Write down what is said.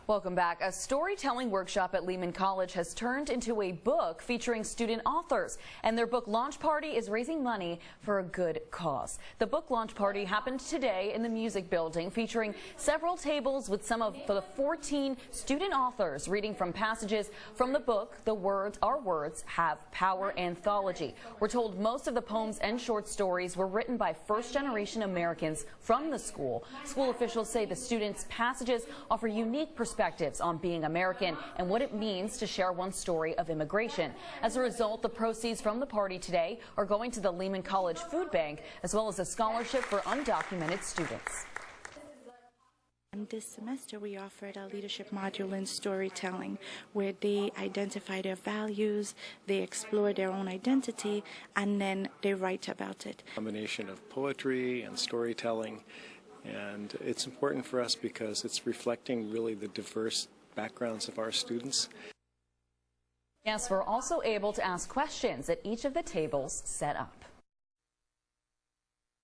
Welcome back. A storytelling workshop at Lehman College has turned into a book featuring student authors, and their book launch party is raising money for a good cause. The book launch party happened today in the Music Building, featuring several tables with some of the 14 student authors reading from passages from the book, Our Words Have Power anthology. We're told most of the poems and short stories were written by first-generation Americans from the school. School officials say the students' passages offer unique perspectives on being American and what it means to share one's story of immigration. As a result, the proceeds from the party today are going to the Lehman College Food Bank, as well as a scholarship for undocumented students. And this semester we offered a leadership module in storytelling where they identify their values, they explore their own identity, and then they write about it. A combination of poetry and storytelling. And it's important for us because it's reflecting really the diverse backgrounds of our students. Yes, we're also able to ask questions at each of the tables set up.